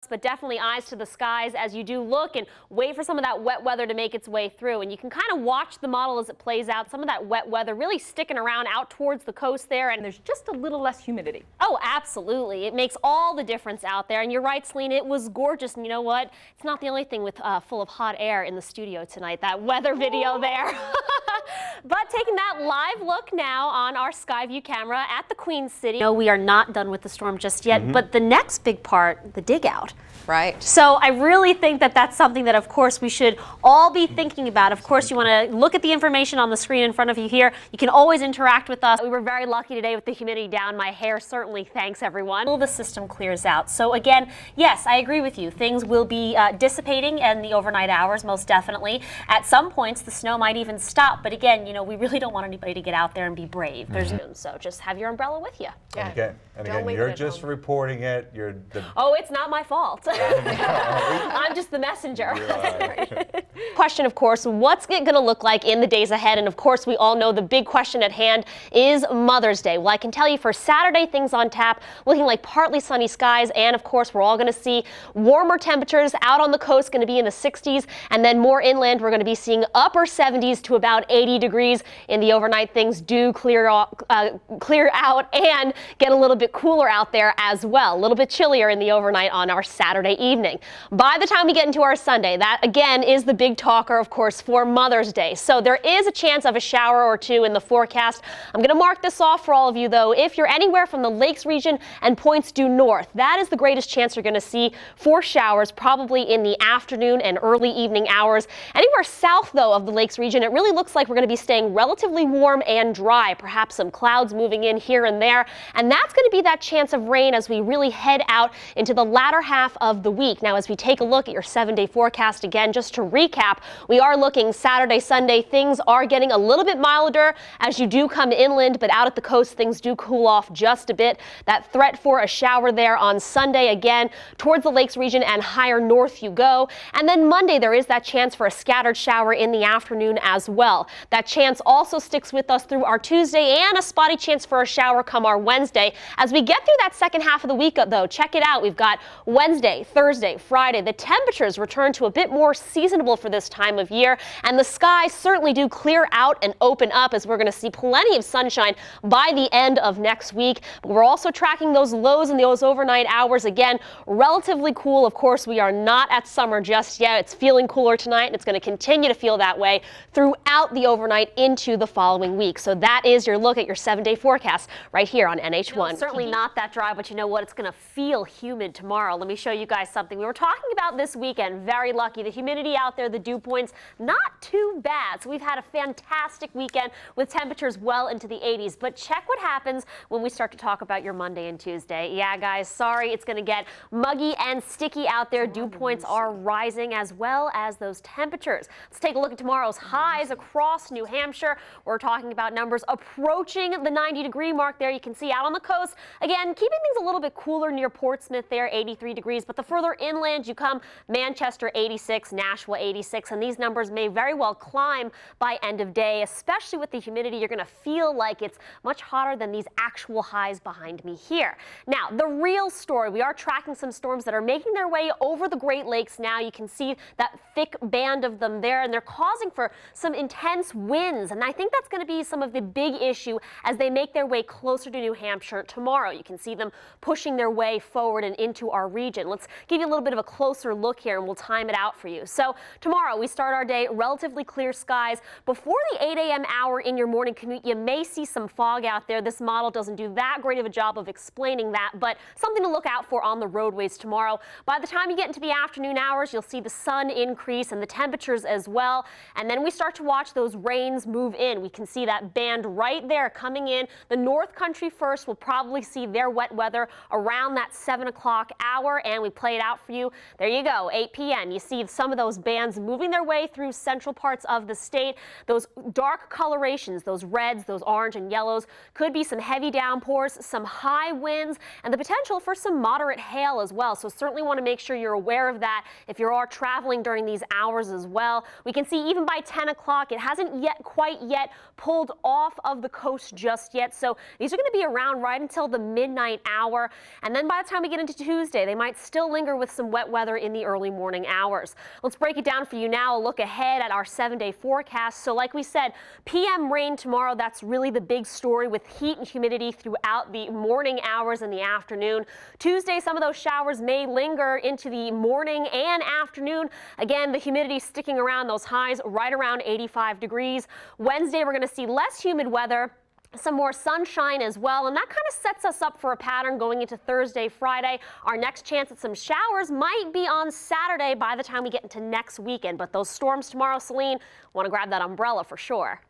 But definitely eyes to the skies as you do look and wait for some of that wet weather to make its way through. And you can kind of watch the model as it plays out. Some of that wet weather really sticking around out towards the coast there. And there's just a little less humidity. Oh, absolutely. It makes all the difference out there. And you're right, Celine, it was gorgeous. And you know what? It's not the only thing with full of hot air in the studio tonight, that weather video there. But taking that live look now on our Skyview camera at the Queen City. No, we are not done with the storm just yet, but the next big part, the dig out. Right. So I really think that that's something that, of course, we should all be thinking about. Of course, you want to look at the information on the screen in front of you here. You can always interact with us. We were very lucky today with the humidity down. My hair certainly thanks everyone. The system clears out. So again, yes, I agree with you. Things will be dissipating in the overnight hours, most definitely. At some points, the snow might even stop. But again, you know, we really don't want anybody to get out there and be brave. So just have your umbrella with you. Yeah. And again, you're just reporting it. Oh, it's not my fault. I'm just the messenger. Right. Question, of course, what's it going to look like in the days ahead? And of course, we all know the big question at hand is Mother's Day. Well, I can tell you for Saturday, things on tap, looking like partly sunny skies. And of course, we're all going to see warmer temperatures out on the coast, going to be in the 60s. And then more inland, we're going to be seeing upper 70s to about 80 degrees. In the overnight, things do clear out and get a little bit cooler out there as well. A little bit chillier in the overnight on our Saturday evening. By the time we get into our Sunday, that again is the big talker, of course, for Mother's Day. So there is a chance of a shower or two in the forecast. I'm going to mark this off for all of you, though. If you're anywhere from the Lakes region and points due north, that is the greatest chance you're going to see for showers, probably in the afternoon and early evening hours. Anywhere south, though, of the Lakes region, it really looks like we're going to be staying relatively warm and dry, perhaps some clouds moving in here and there. And that's going to be that chance of rain as we really head out into the latter half of the week. Now, as we take a look at your 7-day forecast again, just to recap, we are looking Saturday, Sunday. Things are getting a little bit milder as you do come inland, but out at the coast, things do cool off just a bit. That threat for a shower there on Sunday, again, towards the Lakes region and higher north you go. And then Monday, there is that chance for a scattered shower in the afternoon as well. That chance also sticks with us through our Tuesday and a spotty chance for a shower come our Wednesday. As we get through that second half of the week, though, check it out. We've got Wednesday, Thursday, Friday. The temperatures return to a bit more seasonable for this time of year, and the skies certainly do clear out and open up as we're going to see plenty of sunshine by the end of next week. But we're also tracking those lows in those overnight hours. Again, relatively cool. Of course, we are not at summer just yet. It's feeling cooler tonight, and it's going to continue to feel that way throughout the overnight into the following week. So that is your look at your 7-day forecast right here on NH1. No, certainly not that dry, but you know what? It's going to feel humid tomorrow. Let me show you guys something we were talking about this weekend. Very lucky. The humidity out there, the dew points, not too bad. So we've had a fantastic weekend with temperatures well into the 80s. But check what happens when we start to talk about your Monday and Tuesday. Yeah, guys, sorry, it's going to get muggy and sticky out there. Dew points are rising as well as those temperatures. Let's take a look at tomorrow's highs across New Hampshire. We're talking about numbers approaching the 90-degree mark there. You can see out on the coast, again, keeping things a little bit cooler near Portsmouth there, 83 degrees. But the further inland you come, Manchester 86, Nashua 86, and these numbers may very well climb by end of day, especially with the humidity. You're going to feel like it's much hotter than these actual highs behind me here. Now, the real story, we are tracking some storms that are making their way over the Great Lakes now. You can see that thick band of them there, and they're causing for some intense winds. And I think that's going to be some of the big issue as they make their way closer to New Hampshire tomorrow. You can see them pushing their way forward and into our region. Let's give you a little bit of a closer look here, and we'll time it out for you. So tomorrow we start our day relatively clear skies. Before the 8 a.m. hour in your morning commute, you may see some fog out there. This model doesn't do that great of a job of explaining that, but something to look out for on the roadways tomorrow. By the time you get into the afternoon hours, you'll see the sun increase and the temperatures as well. And then we start to watch those rains move in. We can see that band right there coming in. The North Country first will probably see their wet weather around that 7 o'clock hour, and we play it out for you. There you go, 8 p.m. You see some of those bands storms moving their way through central parts of the state. Those dark colorations, those reds, those orange and yellows, could be some heavy downpours, some high winds, and the potential for some moderate hail as well. So certainly want to make sure you're aware of that if you are traveling during these hours as well. We can see even by 10 o'clock, it hasn't quite yet pulled off of the coast just yet. So these are going to be around right until the midnight hour. And then by the time we get into Tuesday, they might still linger with some wet weather in the early morning hours. Let's break it down for you now. A look ahead at our 7-day forecast. So like we said, PM rain tomorrow. That's really the big story, with heat and humidity throughout the morning hours and the afternoon. Tuesday, some of those showers may linger into the morning and afternoon. Again, the humidity sticking around, those highs right around 85 degrees. Wednesday, we're going to see less humid weather, some more sunshine as well, and that kind of sets us up for a pattern going into Thursday, Friday. Our next chance at some showers might be on Saturday by the time we get into next weekend, but those storms tomorrow, Celine, want to grab that umbrella for sure.